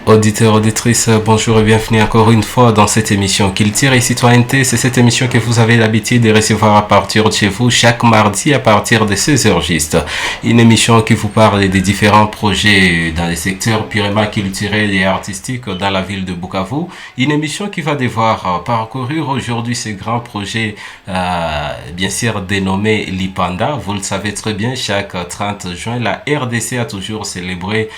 Auditeurs, auditrices, bonjour et bienvenue encore une fois dans cette émission Culture et Citoyenneté. C'est cette émission que vous avez l'habitude de recevoir à partir de chez vous chaque mardi à partir de 16h juste. Une émission qui vous parle des différents projets dans les secteurs purement culturels et artistiques dans la ville de Bukavu. Une émission qui va devoir parcourir aujourd'hui ces grands projets, bien sûr dénommés l'IPANDA. Vous le savez très bien, chaque 30 juin, la RDC a toujours célébré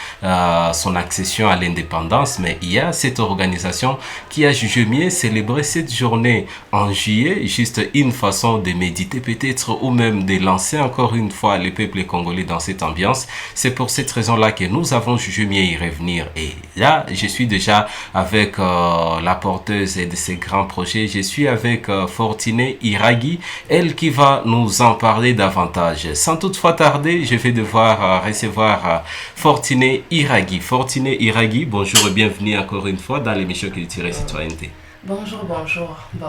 son accession à l'indépendance. Mais il y a cette organisation qui a jugé mieux célébrer cette journée en juillet, juste une façon de méditer peut-être ou même de lancer encore une fois le peuple congolais dans cette ambiance. C'est pour cette raison-là que nous avons jugé mieux y revenir. Et là, je suis déjà avec la porteuse de ces grands projets. Je suis avec Fortunée Iraghi, elle qui va nous en parler davantage. Sans toutefois tarder, je vais devoir recevoir Fortunée Iraghi. Fortunée Iraghi, bonjour et bienvenue encore une fois dans l'émission Culture et Citoyenneté. Bonjour. Bon.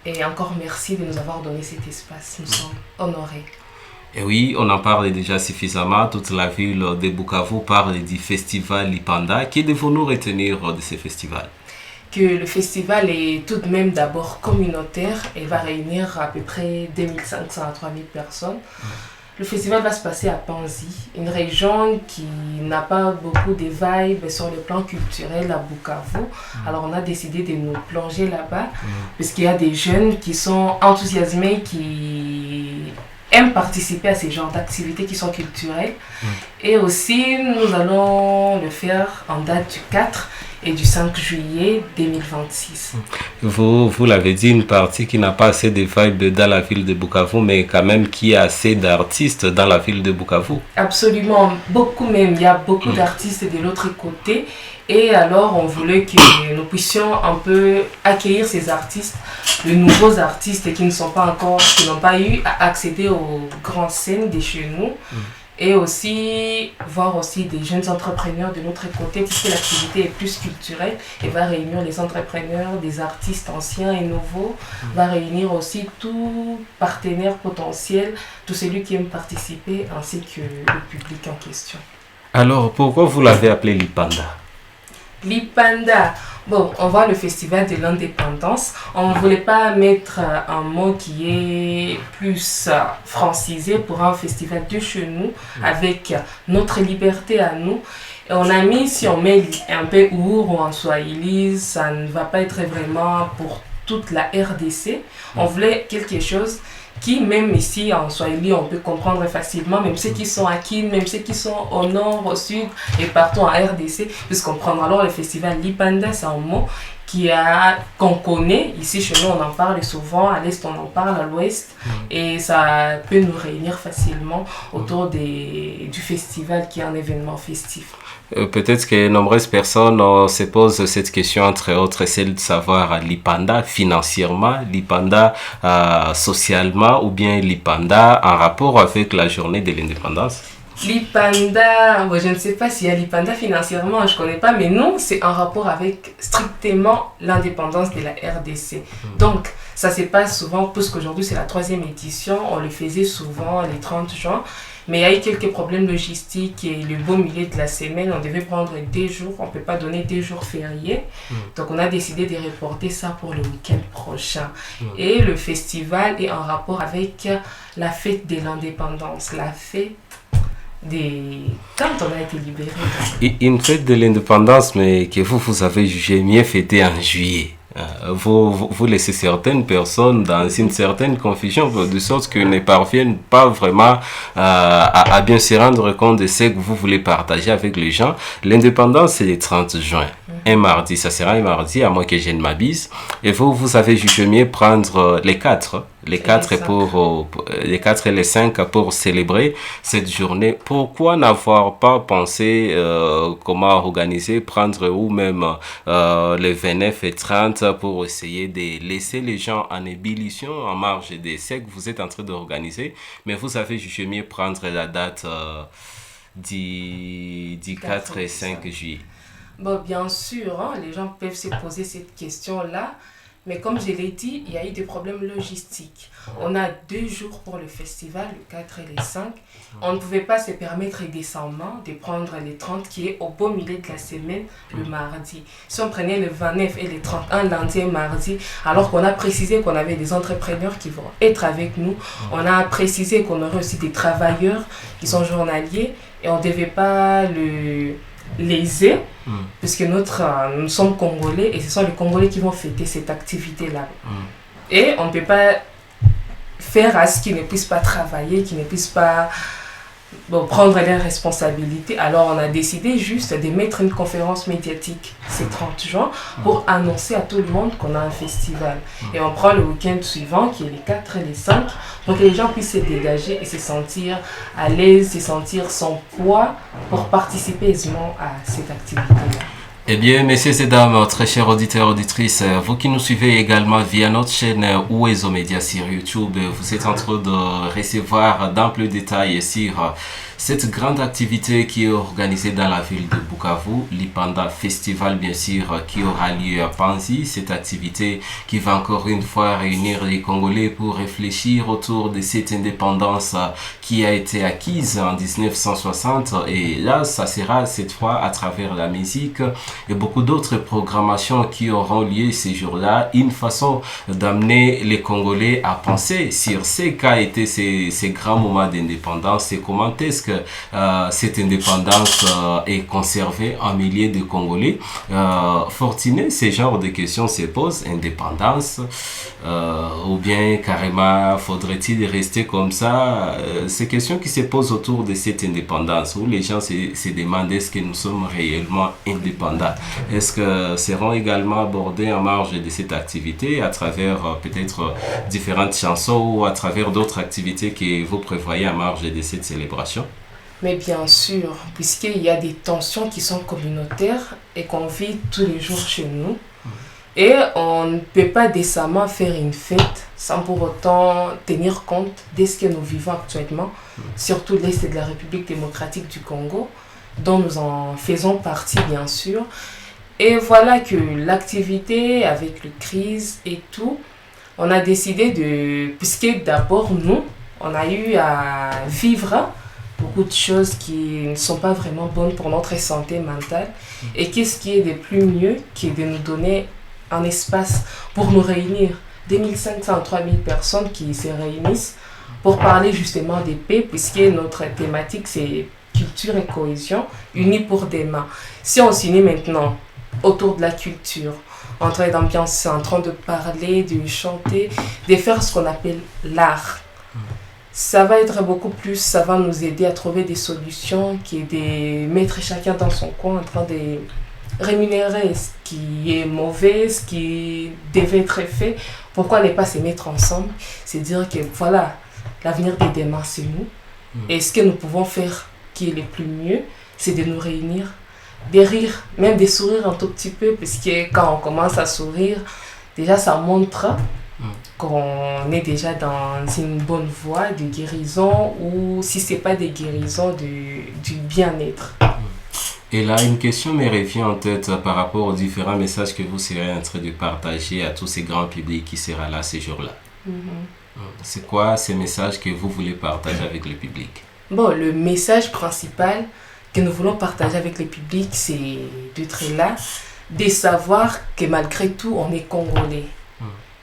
Et encore merci de nous avoir donné cet espace. Nous sommes honorés. Et oui, on en parle déjà suffisamment. Toute la ville de Bukavu parle du festival Lipanda. Que devons-nous retenir de ce festival? Que le festival est tout de même d'abord communautaire et va réunir à peu près 2500 à 3000 personnes. Le festival va se passer à Panzi, une région qui n'a pas beaucoup de vibes sur le plan culturel à Bukavu. Alors on a décidé de nous plonger là-bas parce qu'il y a des jeunes qui sont enthousiasmés, qui aiment participer à ces genres d'activités qui sont culturelles. Et aussi, nous allons le faire en date du 4 et du 5 juillet 2026. Vous l'avez dit, une partie qui n'a pas assez de vibes dans la ville de Bukavu, mais quand même qui a assez d'artistes dans la ville de Bukavu. Absolument, beaucoup même. Il y a beaucoup d'artistes de l'autre côté. Et alors, on voulait que nous puissions un peu accueillir ces artistes, de nouveaux artistes qui n'ont pas eu à accéder aux grandes scènes de chez nous. Et aussi voir aussi des jeunes entrepreneurs de notre côté, puisque l'activité est plus culturelle et va réunir les entrepreneurs, des artistes anciens et nouveaux, va réunir aussi tout partenaire potentiel, tout celui qui aime participer, ainsi que le public en question. Alors, pourquoi vous l'avez appelé l'IPANDA? L'IPANDA, bon, on voit le festival de l'indépendance. On ne voulait pas mettre un mot qui est plus francisé pour un festival de chez nous, avec notre liberté à nous. Et on a mis, si on met un peu Our ou en Swahili, ça ne va pas être vraiment pour toute la RDC. On voulait quelque chose qui, même ici en Swahili, on peut comprendre facilement, même ceux qui sont à Kin, même ceux qui sont au nord, au sud et partout en RDC, puissent comprendre. Alors le festival Lipanda, c'est un mot qu'on connaît. Ici chez nous, on en parle souvent, à l'est, on en parle, à l'ouest, et ça peut nous réunir facilement autour du festival qui est un événement festif. Peut-être que nombreuses personnes se posent cette question, entre autres, celle de savoir l'IPANDA financièrement, l'IPANDA socialement, ou bien l'IPANDA en rapport avec la journée de l'indépendance. L'IPANDA, je ne sais pas s'il y a l'IPANDA financièrement, je ne connais pas, mais non, c'est en rapport avec strictement l'indépendance de la RDC. Donc, ça se passe souvent, puisqu'aujourd'hui c'est la 3e édition, on le faisait souvent les 30 juin. Mais il y a eu quelques problèmes logistiques et le beau milieu de la semaine, on devait prendre 2 jours, on ne peut pas donner 2 jours fériés. Donc on a décidé de reporter ça pour le week-end prochain. Et le festival est en rapport avec la fête de l'indépendance, la fête quand on a été libéré. Une fête de l'indépendance, mais que vous avez jugé mieux fêter en juillet. Vous laissez certaines personnes dans une certaine confusion, de sorte qu'ils ne parviennent pas vraiment à bien se rendre compte de ce que vous voulez partager avec les gens. L'indépendance, c'est le 30 juin. Un mardi, ça sera un mardi, à moins que je ne m'abuse. Et vous avez jugé mieux prendre les 4 et les 5 pour célébrer cette journée. Pourquoi n'avoir pas pensé comment organiser, prendre ou même les 29 et 30 pour essayer de laisser les gens en ébullition en marge de ce que vous êtes en train d'organiser, mais vous avez jugé mieux prendre la date du 4 et 5 juillet. Bon, bien sûr, les gens peuvent se poser cette question-là. Mais comme je l'ai dit, il y a eu des problèmes logistiques. On a 2 jours pour le festival, le 4 et le 5. On ne pouvait pas se permettre décemment de prendre le 30 qui est au beau milieu de la semaine, le mardi. Si on prenait le 29 et le 31 lundi et mardi, alors qu'on a précisé qu'on avait des entrepreneurs qui vont être avec nous, on a précisé qu'on aurait aussi des travailleurs qui sont journaliers et on ne devait pas le léser, parce que nous sommes Congolais et ce sont les Congolais qui vont fêter cette activité-là. Et on ne peut pas faire à ce qu'ils ne puissent pas travailler, qu'ils ne puissent pas prendre leurs responsabilités. Alors on a décidé juste de mettre une conférence médiatique ce 30 juin pour annoncer à tout le monde qu'on a un festival. Et on prend le week-end suivant qui est les 4 et les 5 pour que les gens puissent se dégager et se sentir à l'aise, se sentir sans poids pour participer aisément à cette activité-là. Eh bien, messieurs et dames, très chers auditeurs et auditrices, vous qui nous suivez également via notre chaîne Ouezo Média sur YouTube, vous êtes en train de recevoir d'amples détails sur cette grande activité qui est organisée dans la ville de Bukavu, l'Ipanda Festival bien sûr, qui aura lieu à Panzi. Cette activité qui va encore une fois réunir les Congolais pour réfléchir autour de cette indépendance qui a été acquise en 1960. Et là, ça sera cette fois à travers la musique et beaucoup d'autres programmations qui auront lieu ces jours-là. Une façon d'amener les Congolais à penser sur ce qu'a été ces grands moments d'indépendance et comment est-ce que cette indépendance est conservée en milliers de Congolais. Fortuné, ce genre de questions se posent. Indépendance ou bien carrément faudrait-il rester comme ça? Ces questions qui se posent autour de cette indépendance où les gens se demandent est-ce que nous sommes réellement indépendants? Est-ce que seront également abordés en marge de cette activité à travers peut-être différentes chansons ou à travers d'autres activités que vous prévoyez en marge de cette célébration? Mais bien sûr, puisqu'il y a des tensions qui sont communautaires et qu'on vit tous les jours chez nous. Et on ne peut pas décemment faire une fête sans pour autant tenir compte de ce que nous vivons actuellement, surtout l'Est de la République démocratique du Congo, dont nous en faisons partie bien sûr. Et voilà que l'activité avec le crise et tout, on a décidé puisque d'abord nous, on a eu à vivre beaucoup de choses qui ne sont pas vraiment bonnes pour notre santé mentale. Et qu'est-ce qui est de plus mieux que de nous donner un espace pour nous réunir, 2500 à 3000 personnes qui se réunissent pour parler justement des paix, puisque notre thématique c'est culture et cohésion, unis pour demain. Si on s'unit maintenant autour de la culture, en train d'ambiance, en train de parler, de chanter, de faire ce qu'on appelle l'art, ça va être beaucoup plus, ça va nous aider à trouver des solutions qui est de mettre chacun dans son coin en train de rémunérer ce qui est mauvais, ce qui devait être fait. Pourquoi ne pas se mettre ensemble? C'est dire que voilà, l'avenir des demain c'est nous. Et ce que nous pouvons faire qui est le plus mieux, c'est de nous réunir, de rire, même de sourire un tout petit peu, parce que quand on commence à sourire, déjà ça montre qu'on est déjà dans une bonne voie de guérison, ou si ce n'est pas de guérison, du bien-être. Et là, une question me revient en tête par rapport aux différents messages que vous serez en train de partager à tous ces grands publics qui seront là ces jours-là. C'est quoi ces messages que vous voulez partager avec le public? Bon, le message principal que nous voulons partager avec le public, c'est d'être là, de savoir que malgré tout, on est Congolais.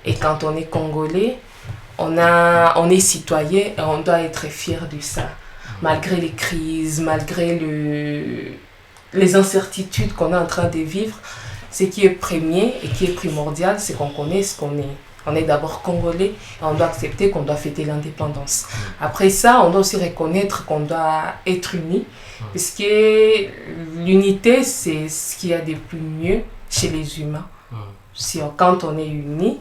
Et quand on est Congolais, on est citoyen et on doit être fier de ça. Malgré les crises, malgré les incertitudes qu'on est en train de vivre, ce qui est premier et qui est primordial, c'est qu'on connaît ce qu'on est. On est d'abord Congolais et on doit accepter qu'on doit fêter l'indépendance. Après ça, on doit aussi reconnaître qu'on doit être unis, parce que l'unité, c'est ce qu'il y a de plus mieux chez les humains. Quand on est unis,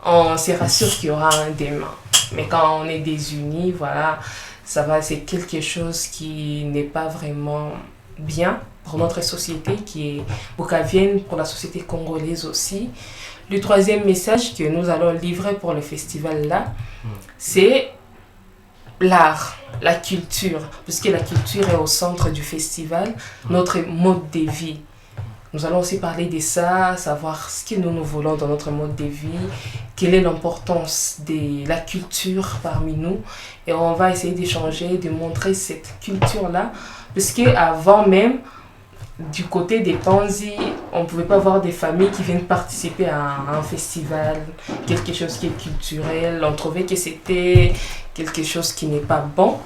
on se rassure qu'il y aura un demain. Mais quand on est désunis, voilà, c'est quelque chose qui n'est pas vraiment bien pour notre société, qui est bukavienne, pour la société congolaise aussi. Le troisième message que nous allons livrer pour le festival là, c'est l'art, la culture, puisque la culture est au centre du festival, notre mode de vie. Nous allons aussi parler de ça, savoir ce que nous voulons dans notre mode de vie, quelle est l'importance de la culture parmi nous. Et on va essayer d'échanger, de montrer cette culture-là. Parce qu'avant même, du côté des Panzi, on ne pouvait pas voir des familles qui viennent participer à un festival, quelque chose qui est culturel. On trouvait que c'était quelque chose qui n'est pas bon.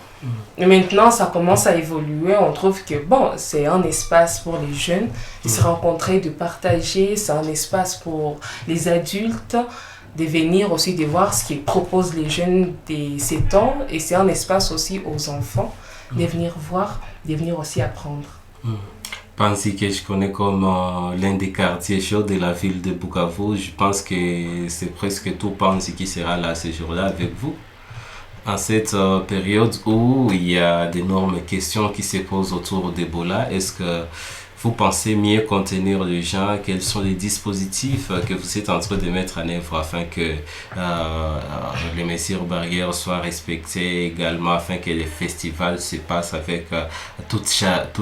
Et maintenant, ça commence à évoluer. On trouve que bon, c'est un espace pour les jeunes de se rencontrer, de partager. C'est un espace pour les adultes de venir aussi de voir ce qu'ils proposent les jeunes de ces temps. Et c'est un espace aussi aux enfants de venir voir, de venir aussi apprendre. Panzi, que je connais comme l'un des quartiers chauds de la ville de Bukavu, je pense que c'est presque tout Panzi qui sera là ce jour-là avec vous. En cette période où il y a d'énormes questions qui se posent autour d'Ebola, est-ce que vous pensez mieux contenir les gens? Quels sont les dispositifs que vous êtes en train de mettre en œuvre afin que les mesures barrières soient respectées également, afin que les festivals se passent avec toute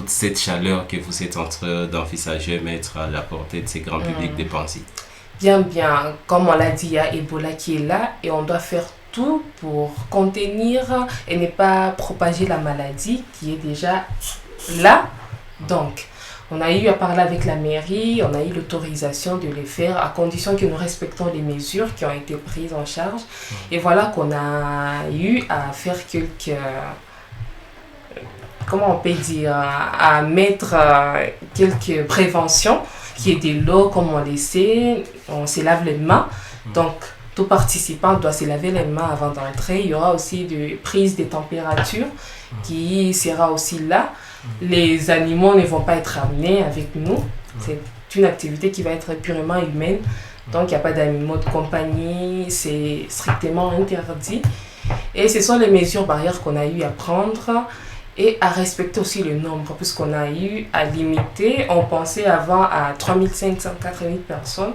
cette chaleur que vous êtes en train d'envisager mettre à la portée de ces grands publics de Panzi? Bien, comme on l'a dit, il y a Ebola qui est là et on doit faire tout pour contenir et ne pas propager la maladie qui est déjà là. Donc, on a eu à parler avec la mairie, on a eu l'autorisation de les faire à condition que nous respectons les mesures qui ont été prises en charge. Et voilà qu'on a eu à faire quelques... Comment on peut dire? À mettre quelques préventions, qui est de l'eau comme on le sait, on se lave les mains. Donc, tout participant doit se laver les mains avant d'entrer. Il y aura aussi de prise des températures qui sera aussi là. Les animaux ne vont pas être amenés avec nous. C'est une activité qui va être purement humaine. Donc, il n'y a pas d'animaux de compagnie. C'est strictement interdit. Et ce sont les mesures barrières qu'on a eu à prendre et à respecter aussi le nombre, puisqu'on a eu à limiter. On pensait avant à 3500, 4000 personnes.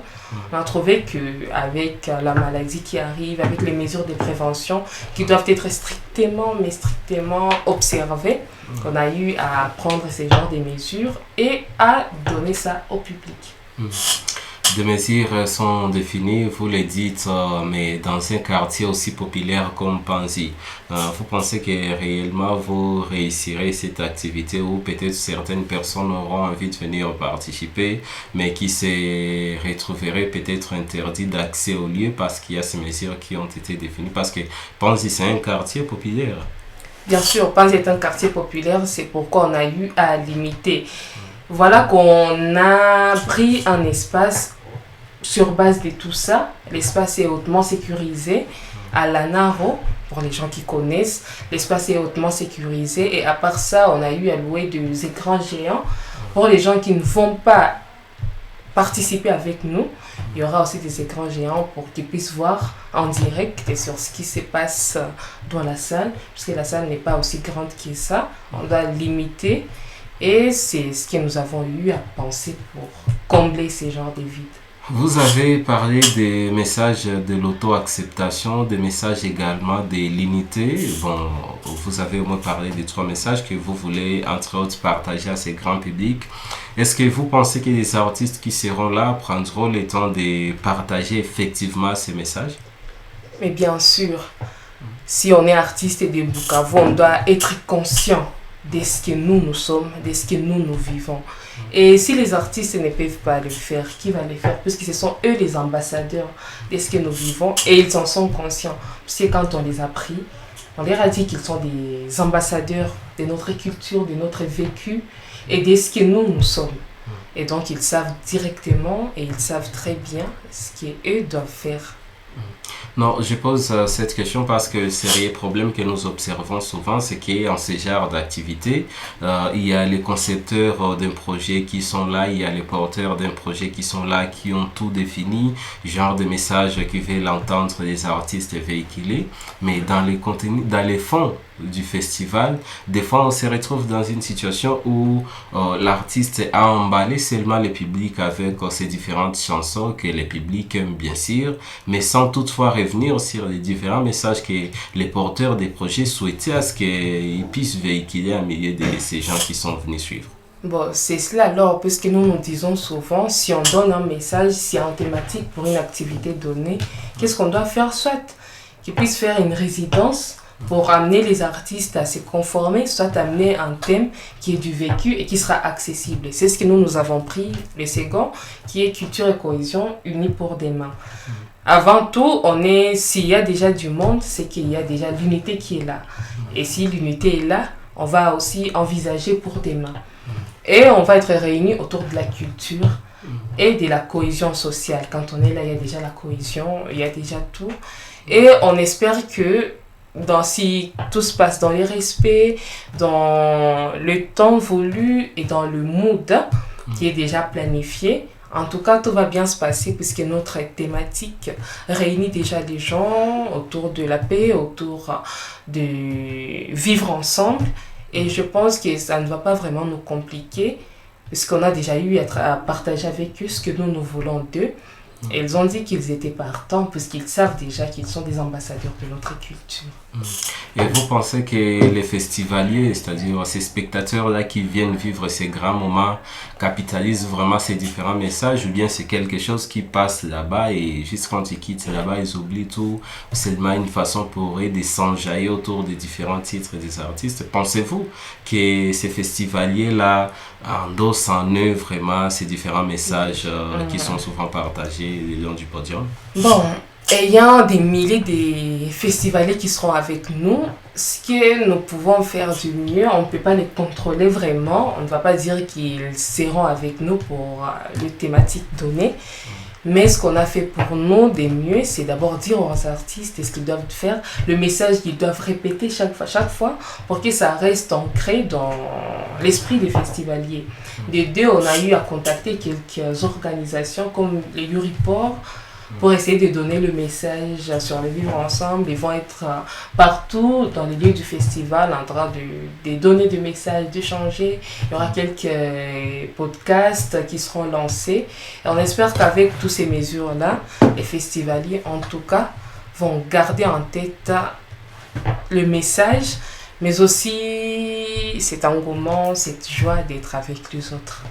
On a trouvé qu'avec la maladie qui arrive, avec les mesures de prévention qui doivent être strictement observées, on a eu à prendre ce genre de mesures et à donner ça au public. Des mesures sont définies, vous le dites, mais dans un quartier aussi populaire comme Panzi, vous pensez que réellement vous réussirez cette activité où peut-être certaines personnes auront envie de venir participer, mais qui se retrouveraient peut-être interdits d'accès au lieu parce qu'il y a ces mesures qui ont été définies? Parce que Panzi, c'est un quartier populaire. Bien sûr, Panzi est un quartier populaire, c'est pourquoi on a eu à limiter. Voilà qu'on a pris un espace sur base de tout ça. L'espace est hautement sécurisé à l'Anaro, pour les gens qui connaissent. L'espace est hautement sécurisé et à part ça, on a eu à louer des écrans géants. Pour les gens qui ne vont pas participer avec nous, il y aura aussi des écrans géants pour qu'ils puissent voir en direct sur ce qui se passe dans la salle, puisque la salle n'est pas aussi grande que ça. On doit limiter et c'est ce que nous avons eu à penser pour combler ces genres de vides. Vous avez parlé des messages de l'auto-acceptation, des messages également de l'unité. Bon, vous avez au moins parlé des 3 messages que vous voulez, entre autres, partager à ces grands publics. Est-ce que vous pensez que les artistes qui seront là prendront le temps de partager effectivement ces messages? Mais bien sûr, si on est artiste de Bukavu, on doit être conscient de ce que nous sommes, de ce que nous vivons. Et si les artistes ne peuvent pas le faire, qui va le faire? Puisque ce sont eux les ambassadeurs de ce que nous vivons et ils en sont conscients. Puisque quand on les a pris, on leur a dit qu'ils sont des ambassadeurs de notre culture, de notre vécu et de ce que nous sommes. Et donc ils savent directement et ils savent très bien ce qu'eux doivent faire. Non, je pose cette question parce que le sérieux problème que nous observons souvent, c'est qu'en ce genre d'activité, il y a les concepteurs d'un projet qui sont là, il y a les porteurs d'un projet qui sont là, qui ont tout défini, genre de messages qu'ils veulent entendre les artistes véhiculer, mais dans les contenus, dans les fonds du festival, des fois on se retrouve dans une situation où l'artiste a emballé seulement le public avec ces différentes chansons que le public aime bien sûr, mais sans toutefois revenir sur les différents messages que les porteurs des projets souhaitaient à ce qu'ils puissent véhiculer en milieu de ces gens qui sont venus suivre. Bon, c'est cela alors, puisque nous disons souvent, si on donne un message, si un thématique pour une activité donnée, qu'est-ce qu'on doit faire? Soit qu'ils puissent faire une résidence pour amener les artistes à se conformer, soit amener un thème qui est du vécu et qui sera accessible. C'est ce que nous avons pris, le second, qui est culture et cohésion unis pour demain. Avant tout, s'il y a déjà du monde, c'est qu'il y a déjà l'unité qui est là. Et si l'unité est là, on va aussi envisager pour demain. Et on va être réunis autour de la culture et de la cohésion sociale. Quand on est là, il y a déjà la cohésion, il y a déjà tout. Et on espère que si tout se passe dans les respects, dans le temps voulu et dans le mood qui est déjà planifié, en tout cas, tout va bien se passer puisque notre thématique réunit déjà des gens autour de la paix, autour de vivre ensemble. Et je pense que ça ne va pas vraiment nous compliquer puisqu'on a déjà eu à partager avec eux ce que nous voulons d'eux. Et ils ont dit qu'ils étaient partants puisqu'ils savent déjà qu'ils sont des ambassadeurs de notre culture. Et vous pensez que les festivaliers, c'est-à-dire ces spectateurs-là qui viennent vivre ces grands moments, capitalisent vraiment ces différents messages ou bien c'est quelque chose qui passe là-bas et juste quand ils quittent là-bas, ils oublient tout, c'est seulement une façon pour eux de s'enjailler autour des différents titres des artistes. Pensez-vous que ces festivaliers-là endossent en eux vraiment ces différents messages qui sont souvent partagés le long du podium? Bon, ayant des milliers de festivaliers qui seront avec nous, ce que nous pouvons faire du mieux, on ne peut pas les contrôler vraiment. On ne va pas dire qu'ils seront avec nous pour les thématiques données. Mais ce qu'on a fait pour nous de mieux, c'est d'abord dire aux artistes ce qu'ils doivent faire, le message qu'ils doivent répéter chaque fois pour que ça reste ancré dans l'esprit des festivaliers. De deux, on a eu à contacter quelques organisations comme les Uriport pour essayer de donner le message sur le vivre ensemble. Ils vont être partout dans les lieux du festival en train de donner des messages, d'échanger. Il y aura quelques podcasts qui seront lancés. Et on espère qu'avec toutes ces mesures-là, les festivaliers, en tout cas, vont garder en tête le message, mais aussi cet engouement, cette joie d'être avec les autres.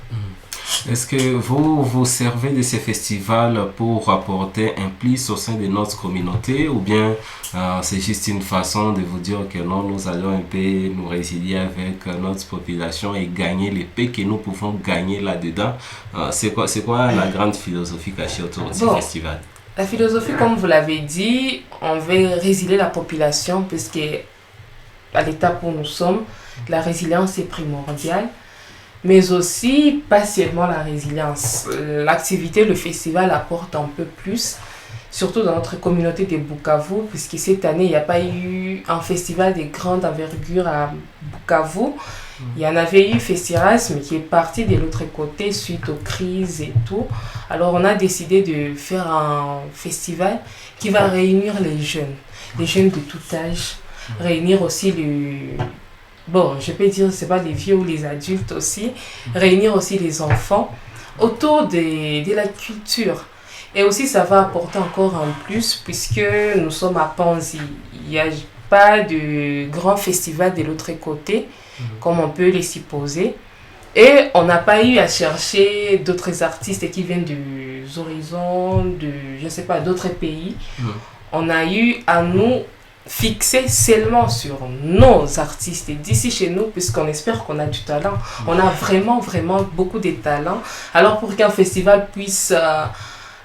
Est-ce que vous vous servez de ces festivals pour apporter un plus au sein de notre communauté ou bien c'est juste une façon de vous dire que non, nous allons un peu nous résilier avec notre population et gagner les paix que nous pouvons gagner là-dedans? C'est quoi la grande philosophie cachée autour de ces festivals? La philosophie, comme vous l'avez dit, on veut résilier la population puisque à l'étape où nous sommes, la résilience est primordiale. Mais aussi, pas seulement la résilience. L'activité, le festival apporte un peu plus, surtout dans notre communauté de Bukavu, puisque cette année, il n'y a pas eu un festival de grande envergure à Bukavu. Il y en avait eu Festiras, mais qui est parti de l'autre côté suite aux crises et tout. Alors, on a décidé de faire un festival qui va réunir les jeunes de tout âge, réunir aussi je peux dire, c'est pas les vieux ou les adultes aussi, réunir aussi les enfants autour de la culture. Et aussi, ça va apporter encore un plus puisque nous sommes à Panzi. Il n'y a pas de grand festival de l'autre côté, comme on peut les supposer. Et on n'a pas eu à chercher d'autres artistes qui viennent des horizons, d'autres pays. On a eu à nous fixer seulement sur nos artistes d'ici chez nous, puisqu'on espère qu'on a du talent. On a vraiment, vraiment beaucoup de talent. Alors pour qu'un festival puisse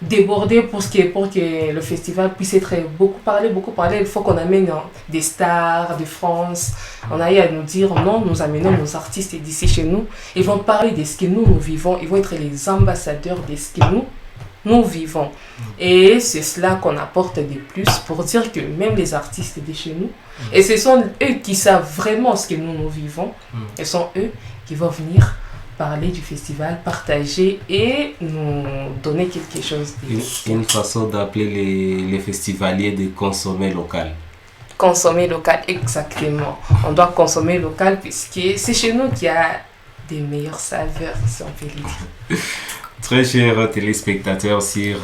déborder, pour que le festival puisse être beaucoup parlé, il faut qu'on amène des stars de France. On a eu à nous dire non, nous amenons nos artistes d'ici chez nous. Ils vont parler de ce que nous vivons. Ils vont être les ambassadeurs de ce que nous vivons. Et c'est cela qu'on apporte de plus pour dire que même les artistes de chez nous, et ce sont eux qui savent vraiment ce que nous vivons, ce sont eux qui vont venir parler du festival, partager et nous donner quelque chose. Une façon d'appeler les festivaliers de consommer local. Consommer local, exactement. On doit consommer local puisque c'est chez nous qu'il y a des meilleures saveurs, si on peut le dire. Très chers téléspectateurs sur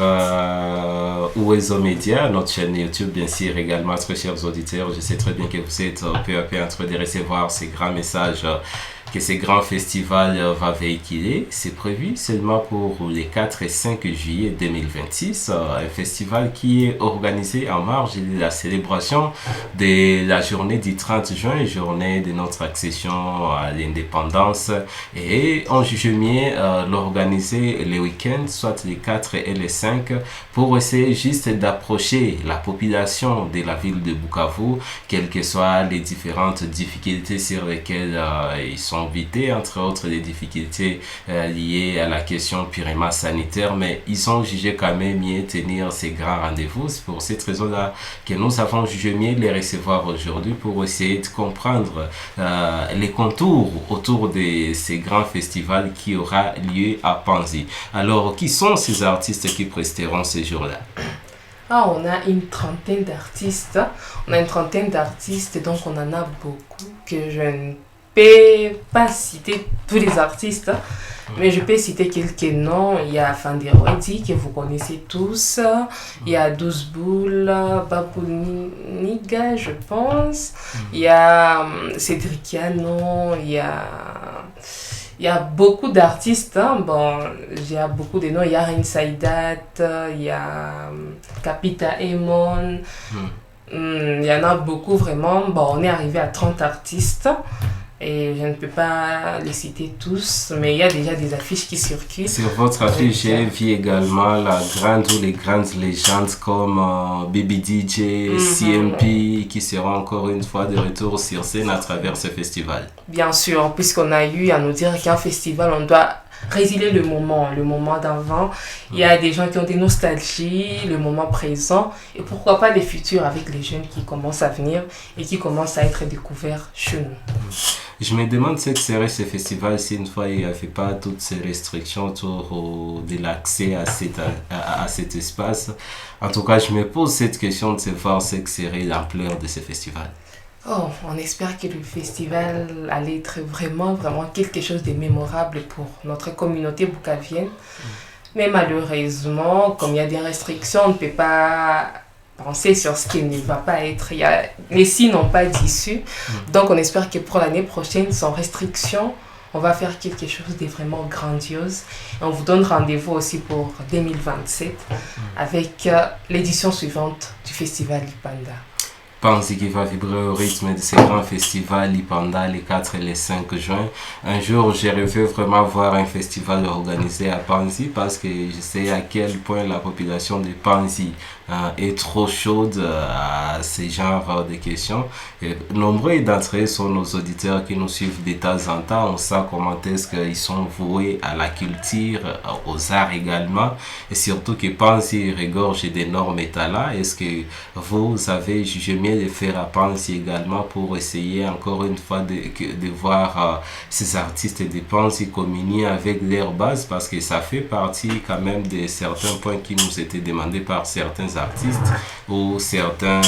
Ouezo Média, notre chaîne YouTube, bien sûr, également, très chers auditeurs, je sais très bien que vous êtes peu à peu en train de recevoir ces grands messages que ce grand festival va véhiculer. C'est prévu seulement pour les 4 et 5 juillet 2026. Un festival qui est organisé en marge de la célébration de la journée du 30 juin, journée de notre accession à l'indépendance. Et on juge mieux l'organiser les week-ends, soit les 4 et les 5, pour essayer juste d'approcher la population de la ville de Bukavu, quelles que soient les différentes difficultés sur lesquelles ils sont invités, entre autres les difficultés liées à la question purement sanitaire, mais ils ont jugé quand même mieux tenir ces grands rendez-vous. C'est pour cette raison-là que nous avons jugé mieux les recevoir aujourd'hui pour essayer de comprendre les contours autour de ces grands festivals qui aura lieu à Panzi. Alors, qui sont ces artistes qui presteront ces jours-là? On a une trentaine d'artistes. Donc on en a beaucoup que je ne peux pas citer tous les artistes, mais je peux citer quelques noms. Il y a Fanderodi que vous connaissez tous. Il y a 12 Boules, Babuniga, je pense. Il y a Cédriciano, il y a beaucoup d'artistes, Bon, il y a beaucoup de noms. Il y a Reine Saïdat, il y a Capita Emon. Il y en a beaucoup vraiment. Bon, on est arrivé à 30 artistes. Et je ne peux pas les citer tous, mais il y a déjà des affiches qui circulent. Sur votre affiche, j'ai vu également les grandes légendes comme Baby DJ, CMP, qui seront encore une fois de retour sur scène à travers ce festival. Bien sûr, puisqu'on a eu à nous dire qu'un festival, on doit résilier le moment d'avant. Il y a des gens qui ont des nostalgies, le moment présent, et pourquoi pas les futurs avec les jeunes qui commencent à venir et qui commencent à être découverts chez nous. Je me demande ce que serait ce festival si une fois il n'y avait pas toutes ces restrictions autour de l'accès à cet espace. En tout cas, je me pose cette question de savoir ce que serait l'ampleur de ce festival. On espère que le festival allait être vraiment quelque chose de mémorable pour notre communauté bukavienne. Mais malheureusement, comme il y a des restrictions, on ne peut pas penser sur ce qui ne va pas être. Les signes n'ont pas d'issue. Donc on espère que pour l'année prochaine, sans restriction, on va faire quelque chose de vraiment grandiose. Et on vous donne rendez-vous aussi pour 2027 avec l'édition suivante du Festival Lipanda. Panzi qui va vibrer au rythme de ces grands festivals Lipanda les 4 et les 5 juin. Un jour, j'ai rêvé vraiment voir un festival organisé à Panzi parce que je sais à quel point la population de Panzi est trop chaude à ce genre de questions. Et nombreux d'entre eux sont nos auditeurs qui nous suivent de temps en temps. On sait comment est-ce qu'ils sont voués à la culture, aux arts également. Et surtout que Panzi regorge d'énormes talents. Est-ce que vous avez jugé mieux de faire à Panzi également pour essayer encore une fois de voir ces artistes de Panzi communier avec leur base, parce que ça fait partie quand même de certains points qui nous étaient demandés par certains artistes ou certains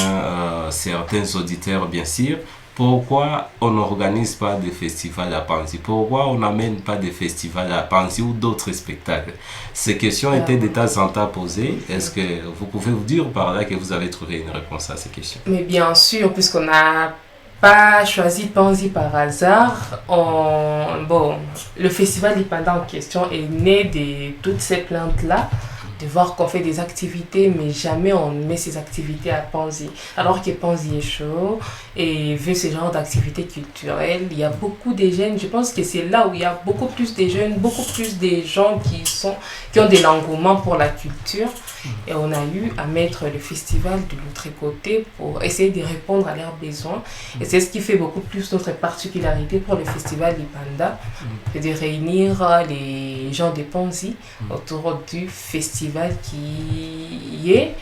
auditeurs bien sûr. Pourquoi on n'organise pas de festival à Panzi? Pourquoi on n'amène pas de festival à Panzi ou d'autres spectacles? Ces questions étaient de temps en temps posées. Est-ce que vous pouvez vous dire par là que vous avez trouvé une réponse à ces questions? Mais bien sûr, puisqu'on n'a pas choisi Panzi par hasard. Le festival Lipanda en question est né de toutes ces plaintes-là, de voir qu'on fait des activités, mais jamais on met ces activités à Panzi. Alors que Panzi est chaud et veut ce genre d'activités culturelles, il y a beaucoup de jeunes. Je pense que c'est là où il y a beaucoup plus de jeunes, beaucoup plus de gens qui ont de l'engouement pour la culture. Et on a eu à mettre le festival de l'autre côté pour essayer de répondre à leurs besoins. Et c'est ce qui fait beaucoup plus notre particularité pour le festival Lipanda, c'est de réunir les gens de Panzi autour du festival qui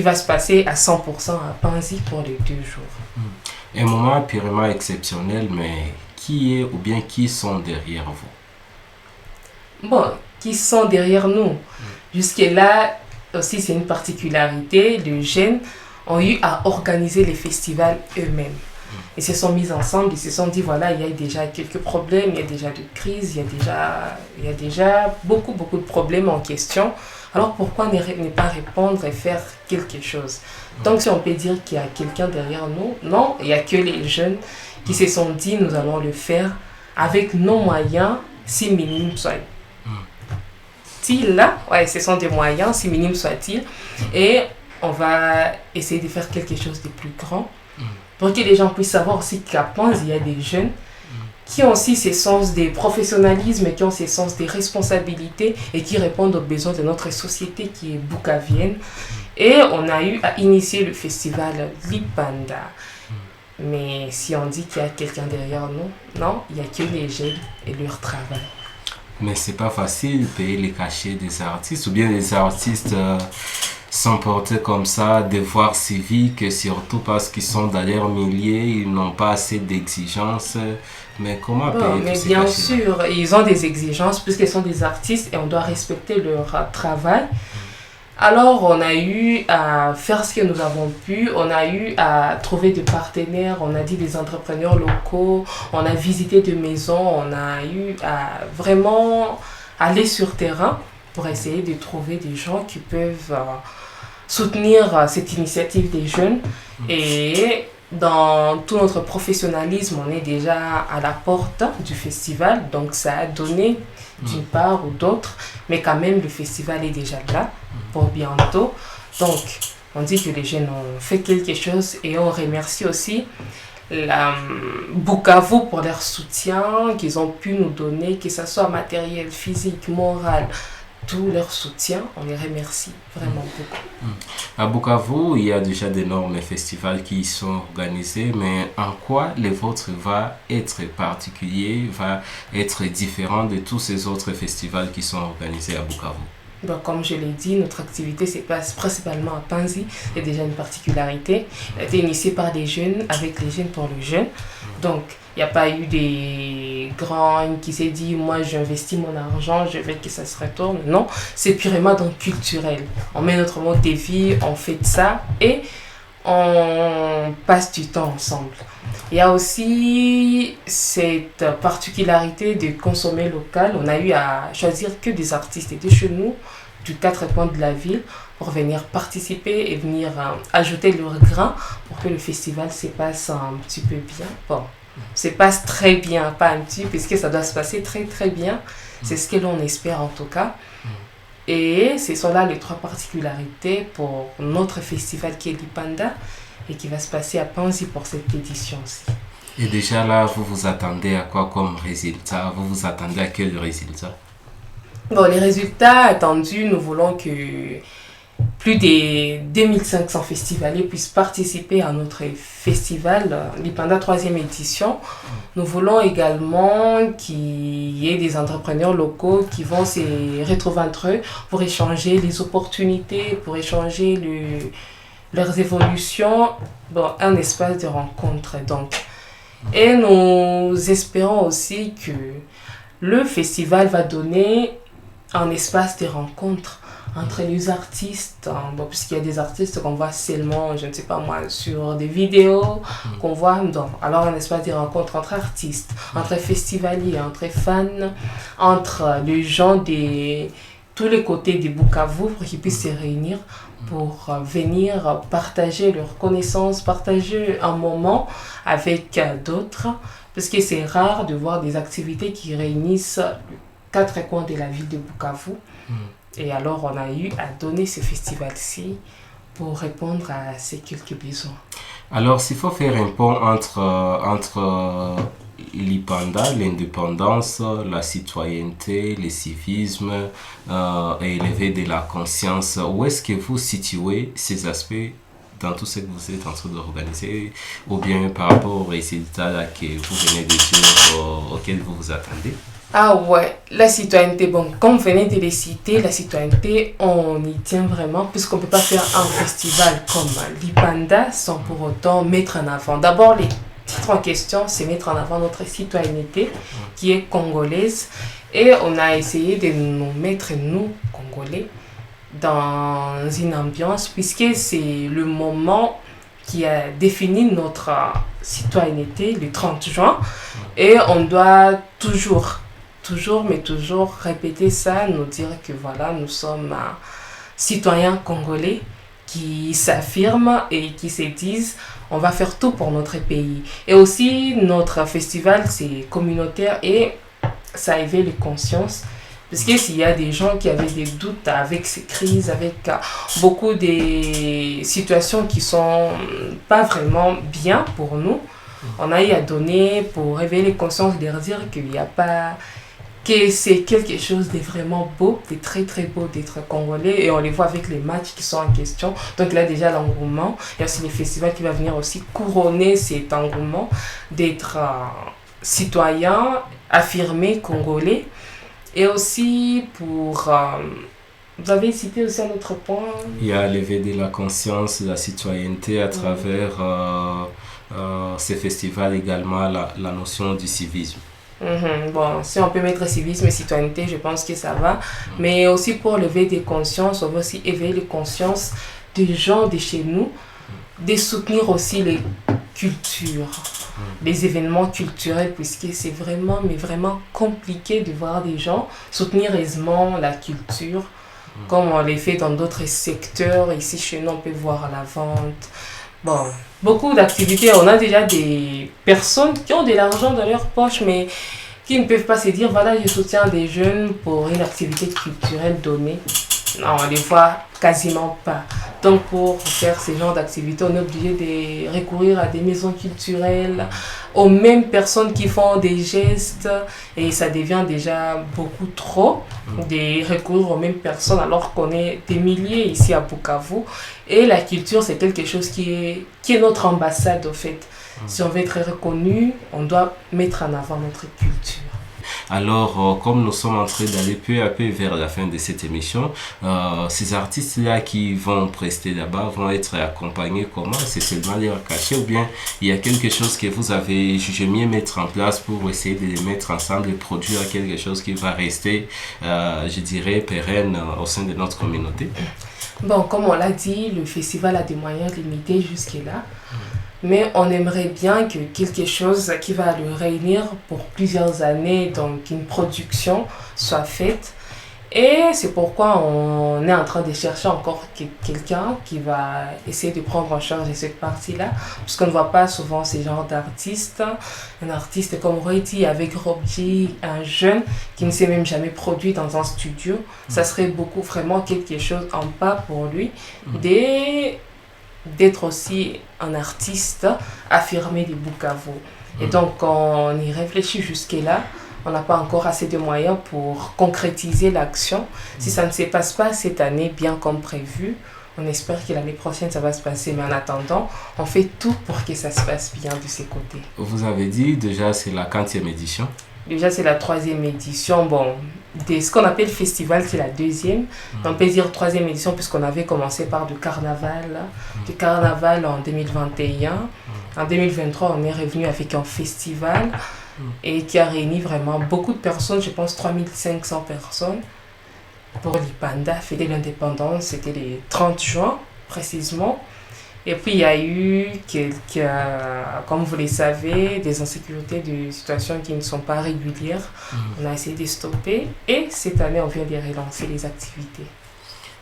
va se passer à 100% à Panzi pour les 2 jours. Un moment purement exceptionnel, mais qui est ou bien qui sont derrière vous? Qui sont derrière nous? Jusque-là, aussi c'est une particularité, les jeunes ont eu à organiser les festivals eux-mêmes. Ils se sont mis ensemble, ils se sont dit voilà, il y a déjà quelques problèmes, il y a déjà de crises, il y a déjà beaucoup de problèmes en question. Alors pourquoi ne pas répondre et faire quelque chose? Donc si on peut dire qu'il y a quelqu'un derrière nous, non, il n'y a que les jeunes qui se sont dit nous allons le faire avec nos moyens, si minimes soient-ils. Ouais, ce sont des moyens, si minimes soient-ils. Et on va essayer de faire quelque chose de plus grand pour que les gens puissent savoir aussi qu'à Panzi, il y a des jeunes qui ont aussi ce sens des professionnalisme, qui ont ce sens des responsabilités et qui répondent aux besoins de notre société qui est boucavienne. Et on a eu à initier le festival Lipanda. Mais si on dit qu'il y a quelqu'un derrière nous, non, il n'y a que les jeunes et leur travail. Mais c'est pas facile de payer les cachets des artistes, ou bien les artistes sont portés comme ça, devoirs civiques, surtout parce qu'ils sont dans leur milieu, ils n'ont pas assez d'exigences. Mais comment payer tous ces cachets? Bien sûr, ils ont des exigences puisqu'ils sont des artistes et on doit respecter leur travail. Alors, on a eu à faire ce que nous avons pu, on a eu à trouver des partenaires, on a dit des entrepreneurs locaux, on a visité des maisons, on a eu à vraiment aller sur terrain pour essayer de trouver des gens qui peuvent soutenir cette initiative des jeunes. Et dans tout notre professionnalisme, on est déjà à la porte du festival, donc ça a donné d'une part ou d'autre, mais quand même le festival est déjà là pour bientôt. Donc on dit que les jeunes ont fait quelque chose et on remercie aussi la Bukavu pour leur soutien qu'ils ont pu nous donner, que ce soit matériel, physique, moral, tout leur soutien, on les remercie vraiment beaucoup. À Bukavu, il y a déjà d'énormes festivals qui sont organisés, mais en quoi le vôtre va être particulier, va être différent de tous ces autres festivals qui sont organisés à Bukavu? Donc, comme je l'ai dit, notre activité se passe principalement à Panzi. Il y a déjà une particularité. Elle a été initiée par des jeunes, avec les jeunes pour les jeunes. Donc, il n'y a pas eu des grands qui s'est dit, moi j'investis mon argent, je veux que ça se retourne. Non, c'est purement donc culturel. On met notre mode de vie, on fait de ça et on passe du temps ensemble. Il y a aussi cette particularité de consommer local. On a eu à choisir que des artistes de chez nous, du 4 coins de la ville, pour venir participer et venir ajouter leur grain pour que le festival se passe un petit peu bien. Bon, se passe très bien, pas un petit, puisque ça doit se passer très très bien. C'est ce que l'on espère en tout cas. Et ce sont là les trois particularités pour notre festival qui est Lipanda et qui va se passer à Panzi pour cette édition-ci. Et déjà là, vous vous attendez à quoi comme résultat? Vous vous attendez à quel résultat? Bon, les résultats attendus, nous voulons que plus de 2500 festivaliers puissent participer à notre festival Lipanda 3e édition. Nous voulons également qu'il y ait des entrepreneurs locaux qui vont se retrouver entre eux pour échanger les opportunités, pour échanger leurs évolutions. Bon, un espace de rencontre donc. Et nous espérons aussi que le festival va donner un espace de rencontre entre les artistes, bon, puisqu'il y a des artistes qu'on voit seulement, je ne sais pas moi, sur des vidéos, qu'on voit, donc, alors un espace de rencontre entre artistes, entre festivaliers, entre fans, entre les gens de tous les côtés de Bukavu pour qu'ils puissent se réunir pour venir partager leurs connaissances, partager un moment avec d'autres, parce que c'est rare de voir des activités qui réunissent les 4 coins de la ville de Bukavu. Et alors, on a eu à donner ce festival-ci pour répondre à ces quelques besoins. Alors, s'il faut faire un pont entre l'Ipanda, l'indépendance, la citoyenneté, le civisme et élever de la conscience, où est-ce que vous situez ces aspects dans tout ce que vous êtes en train d'organiser, ou bien par rapport aux résultats là, que vous venez de dire, auxquels vous vous attendez? Ah ouais, la citoyenneté, bon, comme vous venez de les citer, la citoyenneté, on y tient vraiment, puisqu'on ne peut pas faire un festival comme Lipanda sans pour autant mettre en avant. D'abord, les titres en question, c'est mettre en avant notre citoyenneté qui est congolaise. Et on a essayé de nous mettre, nous, Congolais, dans une ambiance, puisque c'est le moment qui a défini notre citoyenneté, le 30 juin. Et on doit toujours répéter ça, nous dire que voilà, nous sommes citoyens congolais qui s'affirment et qui se disent on va faire tout pour notre pays. Et aussi, notre festival, c'est communautaire et ça éveille les consciences. Parce que s'il y a des gens qui avaient des doutes avec ces crises, avec beaucoup de situations qui sont pas vraiment bien pour nous, on a eu à donner pour réveiller les consciences, de leur dire qu'il n'y a pas... que c'est quelque chose de vraiment beau, de très très beau d'être congolais, et on les voit avec les matchs qui sont en question. Donc là déjà l'engouement, il y a aussi le festival qui va venir aussi couronner cet engouement d'être citoyen, affirmé, congolais. Et aussi pour... vous avez cité aussi un autre point. Il y a l'éveil de la conscience, de la citoyenneté à travers ces festivals, également la notion du civisme. Bon, si on peut mettre civisme et citoyenneté, je pense que ça va. Mais aussi pour lever des consciences, on va aussi éveiller les consciences des gens de chez nous, de soutenir aussi les cultures, les événements culturels, puisque c'est vraiment, mais vraiment compliqué de voir des gens soutenir aisément la culture, comme on les fait dans d'autres secteurs. Ici, chez nous, on peut voir la vente. Bon, beaucoup d'activités. On a déjà des personnes qui ont de l'argent dans leur poche, mais qui ne peuvent pas se dire, voilà, je soutiens des jeunes pour une activité culturelle donnée. Non, on les voit quasiment pas. Donc, pour faire ce genre d'activité, on est obligé de recourir à des maisons culturelles, aux mêmes personnes qui font des gestes, et ça devient déjà beaucoup trop de recourir aux mêmes personnes alors qu'on est des milliers ici à Bukavu. Et la culture, c'est quelque chose qui est notre ambassade, au fait. Si on veut être reconnu, on doit mettre en avant notre culture. Alors, comme nous sommes en train d'aller peu à peu vers la fin de cette émission, ces artistes-là qui vont prester là-bas vont être accompagnés comment? C'est seulement leur cachet, ou bien il y a quelque chose que vous avez jugé mieux mettre en place pour essayer de les mettre ensemble et produire quelque chose qui va rester, je dirais, pérenne au sein de notre communauté? Bon, comme on l'a dit, le festival a des moyens limités jusque-là. Mais on aimerait bien que quelque chose qui va le réunir pour plusieurs années, donc une production, soit faite. Et c'est pourquoi on est en train de chercher encore quelqu'un qui va essayer de prendre en charge cette partie-là. Parce qu'on ne voit pas souvent ces genres d'artistes. Un artiste comme Roiti avec Robji, un jeune qui ne s'est même jamais produit dans un studio. Ça serait beaucoup, vraiment quelque chose en pas pour lui. D'être aussi un artiste affirmé de Bukavu. Et donc, on y réfléchit jusque-là. On n'a pas encore assez de moyens pour concrétiser l'action. Si ça ne se passe pas cette année bien comme prévu, on espère que l'année prochaine, ça va se passer. Mais en attendant, on fait tout pour que ça se passe bien de ces côtés. Vous avez dit déjà, c'est la 40e édition. Déjà, c'est la 3e édition. Bon, ce qu'on appelle festival, c'est la 2e. On peut dire 3e édition puisqu'on avait commencé par du carnaval. Du carnaval en 2021. En 2023, on est revenu avec un festival et qui a réuni vraiment beaucoup de personnes. Je pense 3500 personnes. Pour l'Ipanda, fête de l'indépendance, c'était le 30 juin précisément. Et puis il y a eu comme vous le savez, des insécurités, des situations qui ne sont pas régulières. On a essayé de stopper et cette année on vient de relancer les activités.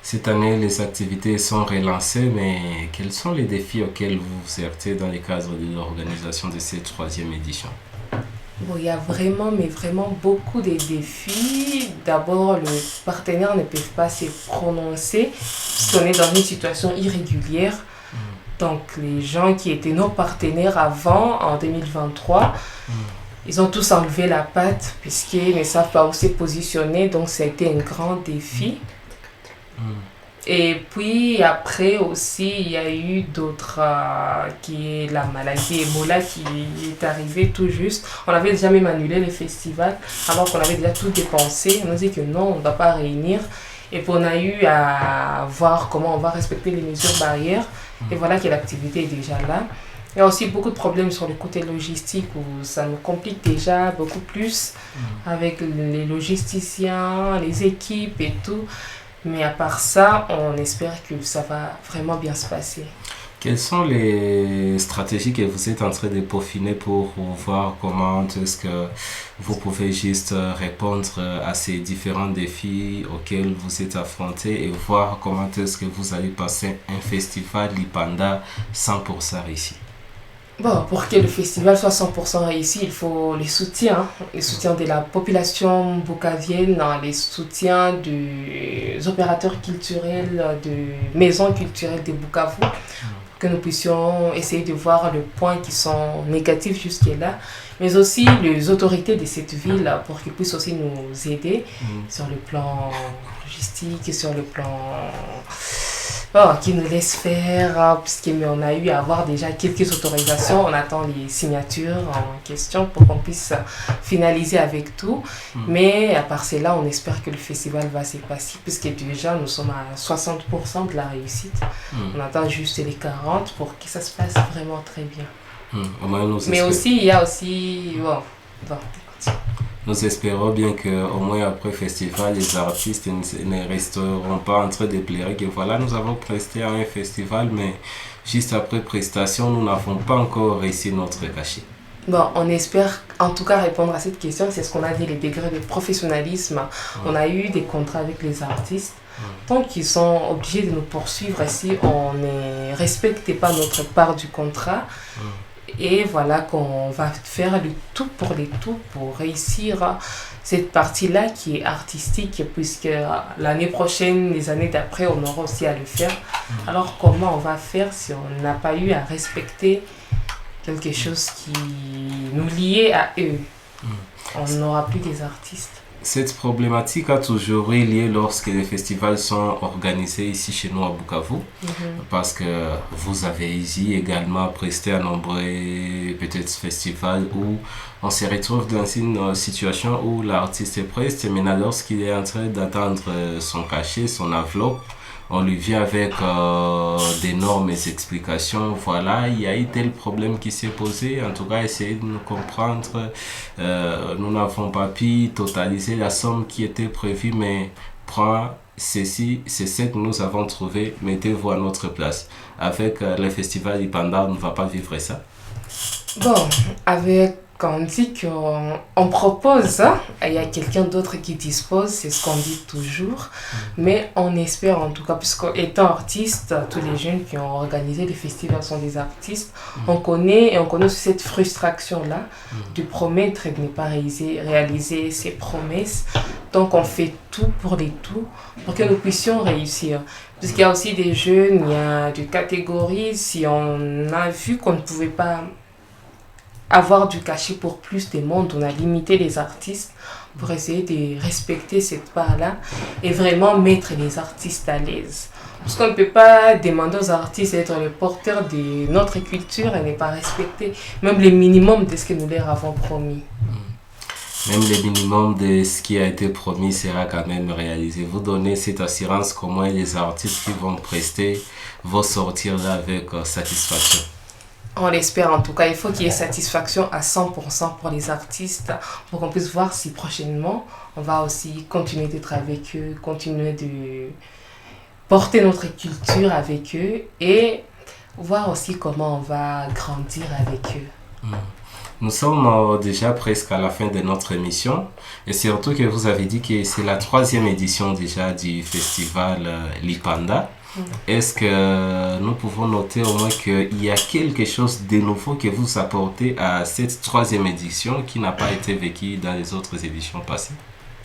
Cette année, les activités sont relancées, mais quels sont les défis auxquels vous vous heurtez dans le cadre de l'organisation de cette 3e édition? Bon, il y a vraiment, mais vraiment beaucoup de défis. D'abord, les partenaires ne peuvent pas se prononcer puisqu'on est dans une situation irrégulière. Donc, les gens qui étaient nos partenaires avant, en 2023, ils ont tous enlevé la patte puisqu'ils ne savent pas où se positionner. Donc, ça a été un grand défi. Et puis, après aussi, il y a eu d'autres, qui est la maladie Ebola qui est arrivée tout juste. On avait déjà même annulé les festivals alors qu'on avait déjà tout dépensé. On a dit que non, on ne doit pas réunir. Et puis, on a eu à voir comment on va respecter les mesures barrières. Et voilà que l'activité est déjà là. Il y a aussi beaucoup de problèmes sur le côté logistique où ça nous complique déjà beaucoup plus avec les logisticiens, les équipes et tout. Mais à part ça, on espère que ça va vraiment bien se passer. Quelles sont les stratégies que vous êtes en train de peaufiner pour voir comment est-ce que vous pouvez juste répondre à ces différents défis auxquels vous êtes affrontés et voir comment est-ce que vous allez passer un festival Lipanda 100% réussi? Bon, pour que le festival soit 100% réussi, il faut les soutiens de la population bukavienne, les soutiens des opérateurs culturels, des maisons culturelles de Bukavu, pour que nous puissions essayer de voir les points qui sont négatifs jusque-là, mais aussi les autorités de cette ville pour qu'ils puissent aussi nous aider sur le plan logistique et sur le plan... qui nous laisse faire, puisqu'on a eu à avoir déjà quelques autorisations. On attend les signatures en question pour qu'on puisse finaliser avec tout. Mais à part cela, on espère que le festival va se passer, puisque déjà nous sommes à 60% de la réussite. On attend juste les 40% pour que ça se passe vraiment très bien. Mais aussi, il y a aussi... Nous espérons bien qu'au moins après le festival, les artistes ne resteront pas en train de pleurer que voilà, nous avons presté à un festival, mais juste après prestation, nous n'avons pas encore réussi notre cachet. Bon, on espère en tout cas répondre à cette question. C'est ce qu'on a dit, les degrés de professionnalisme. On a eu des contrats avec les artistes. Tant qu'ils sont obligés de nous poursuivre si on ne respecte pas notre part du contrat, et voilà qu'on va faire le tout pour réussir cette partie-là qui est artistique, puisque l'année prochaine, les années d'après, on aura aussi à le faire. Alors comment on va faire si on n'a pas eu à respecter quelque chose qui nous liait à eux? On n'aura plus des artistes. Cette problématique a toujours eu lieu lorsque les festivals sont organisés ici chez nous à Bukavu, parce que vous avez ici également presté à nombreux peut-être festivals où on se retrouve dans une situation où l'artiste preste, mais lorsqu'il est en train d'attendre son cachet, son enveloppe, on lui vient avec d'énormes explications. Voilà, il y a eu tel problème qui s'est posé. En tout cas, essayez de nous comprendre. Nous n'avons pas pu totaliser la somme qui était prévue, mais prends ceci, c'est ce que nous avons trouvé. Mettez-vous à notre place. Avec le festival Lipanda, on ne va pas vivre ça. Bon, avec... Quand on dit qu'on propose, il y a quelqu'un d'autre qui dispose, c'est ce qu'on dit toujours. Mais on espère en tout cas, puisqu'étant artiste, tous les jeunes qui ont organisé les festivals sont des artistes. On connaît aussi cette frustration-là de promettre et de ne pas réaliser ses promesses. Donc on fait tout pour que nous puissions réussir. Puisqu'il y a aussi des jeunes, il y a des catégories, si on a vu qu'on ne pouvait pas avoir du cachet pour plus de monde, on a limité les artistes pour essayer de respecter cette part-là et vraiment mettre les artistes à l'aise. Parce qu'on ne peut pas demander aux artistes d'être le porteur de notre culture et ne pas respecter même le minimum de ce que nous leur avons promis. Même le minimum de ce qui a été promis sera quand même réalisé. Vous donnez cette assurance qu'au moins les artistes qui vont prester vont sortir là avec satisfaction. On l'espère en tout cas. Il faut qu'il y ait satisfaction à 100% pour les artistes, pour qu'on puisse voir si prochainement on va aussi continuer d'être avec eux, continuer de porter notre culture avec eux et voir aussi comment on va grandir avec eux. Nous sommes déjà presque à la fin de notre émission et surtout que vous avez dit que c'est la 3e édition déjà du festival Lipanda. Est-ce que nous pouvons noter au moins qu'il y a quelque chose de nouveau que vous apportez à cette 3e édition qui n'a pas été vécue dans les autres éditions passées?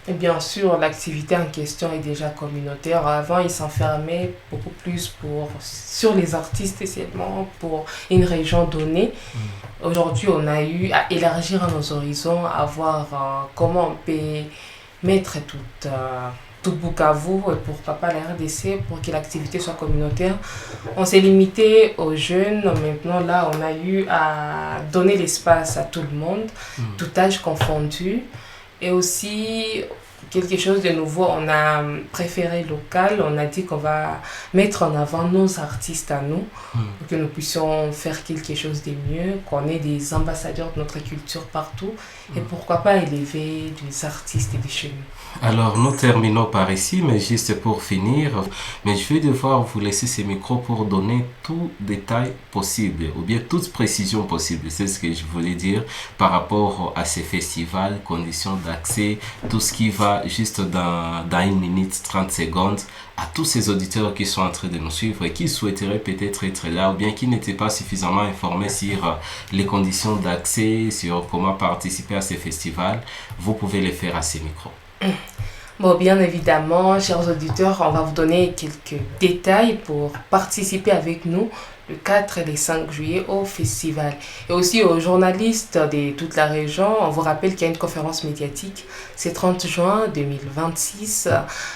Et bien sûr, l'activité en question est déjà communautaire. Avant, ils s'enfermaient beaucoup plus sur les artistes et seulement pour une région donnée. Aujourd'hui, on a eu à élargir nos horizons, à voir comment on peut mettre tout Bukavu et pourquoi pas la RDC pour que l'activité soit communautaire. On s'est limité aux jeunes. Maintenant, là, on a eu à donner l'espace à tout le monde, tout âge confondu. Et aussi quelque chose de nouveau. On a préféré local, on a dit qu'on va mettre en avant nos artistes à nous, pour que nous puissions faire quelque chose de mieux, qu'on ait des ambassadeurs de notre culture partout, et pourquoi pas élever des artistes de chez nous. Alors, nous terminons par ici, mais juste pour finir, mais je vais devoir vous laisser ces micros pour donner tout détail possible, ou bien toute précision possible. C'est ce que je voulais dire par rapport à ces festivals, conditions d'accès, tout ce qui va juste dans 1 minute 30 secondes, à tous ces auditeurs qui sont en train de nous suivre et qui souhaiteraient peut-être être là, ou bien qui n'étaient pas suffisamment informés sur les conditions d'accès, sur comment participer à ces festivals. Vous pouvez les faire à ces micros. Bon, bien évidemment, chers auditeurs, on va vous donner quelques détails pour participer avec nous le 4 et le 5 juillet au festival. Et aussi aux journalistes de toute la région, on vous rappelle qu'il y a une conférence médiatique. C'est 30 juin 2026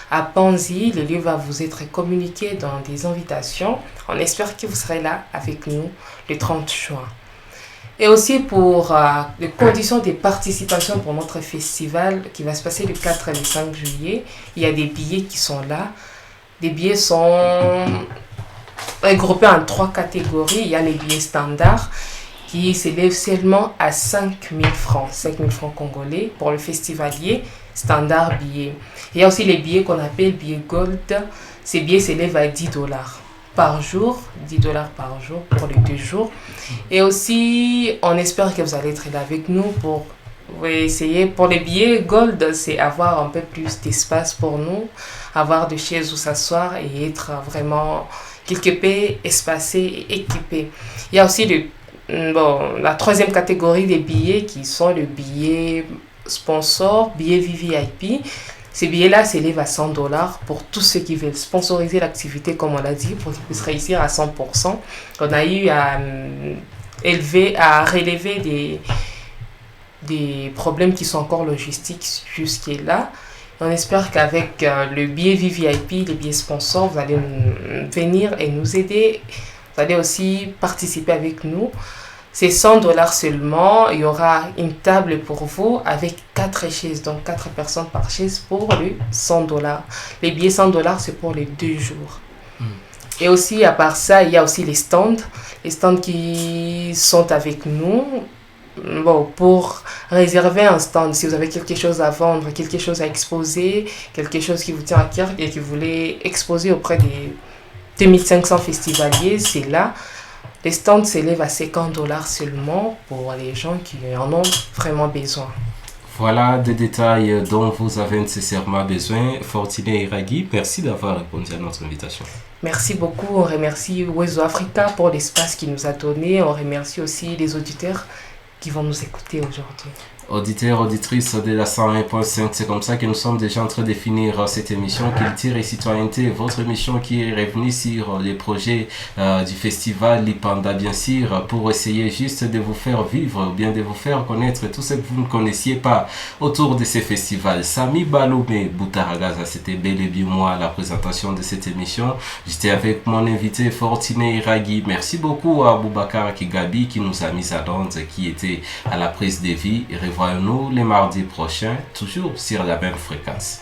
à Panzi. Le lieu va vous être communiqué dans des invitations. On espère que vous serez là avec nous le 30 juin. Et aussi pour les conditions de participation pour notre festival qui va se passer le 4 et le 5 juillet, il y a des billets qui sont là. Les billets sont regroupés en 3 catégories. Il y a les billets standards qui s'élèvent seulement à 5 000 francs, 5 000 francs congolais pour le festivalier, standard billet. Il y a aussi les billets qu'on appelle billets gold. Ces billets s'élèvent à $10 par jour, $10 par jour pour les 2 jours. Et aussi, on espère que vous allez être là avec nous pour essayer. Pour les billets gold, c'est avoir un peu plus d'espace pour nous, avoir des chaises où s'asseoir et être vraiment quelque peu espacé et équipé. Il y a aussi la 3e catégorie des billets qui sont le billet sponsor, billet VVIP. Ces billets-là s'élèvent à $100 pour tous ceux qui veulent sponsoriser l'activité, comme on l'a dit, pour qu'ils puissent réussir à 100%. On a eu à relever des problèmes qui sont encore logistiques jusque-là. On espère qu'avec le billet VVIP, les billets sponsors, vous allez venir et nous aider. Vous allez aussi participer avec nous. C'est $100 seulement. Il y aura une table pour vous avec 4 chaises, donc 4 personnes par chaise pour les $100. Les billets $100, c'est pour les 2 jours. Et aussi, à part ça, il y a aussi les stands qui sont avec nous. Bon, pour réserver un stand, si vous avez quelque chose à vendre, quelque chose à exposer, quelque chose qui vous tient à cœur et que vous voulez exposer auprès des 2500 festivaliers, c'est là. Les stands s'élèvent à $50 seulement pour les gens qui en ont vraiment besoin. Voilà des détails dont vous avez nécessairement besoin. Fortuné Iragui, merci d'avoir répondu à notre invitation. Merci beaucoup. On remercie Wezo Africa pour l'espace qu'il nous a donné. On remercie aussi les auditeurs qui vont nous écouter aujourd'hui. Auditeurs, auditrices de la 101.5, c'est comme ça que nous sommes déjà en train de finir cette émission Culture et Citoyenneté, votre émission qui est revenue sur les projets du festival Lipanda, bien sûr, pour essayer juste de vous faire vivre ou bien de vous faire connaître tout ce que vous ne connaissiez pas autour de ces festivals. Sami Baloumé Boutaragaza, c'était bel et bien moi à la présentation de cette émission. J'étais avec mon invité Fortuné Iragui. Merci beaucoup à Boubacar Kigabi qui nous a mis à l'onde, qui était à la prise de vie. Voyons-nous les mardis prochains, toujours sur la même fréquence.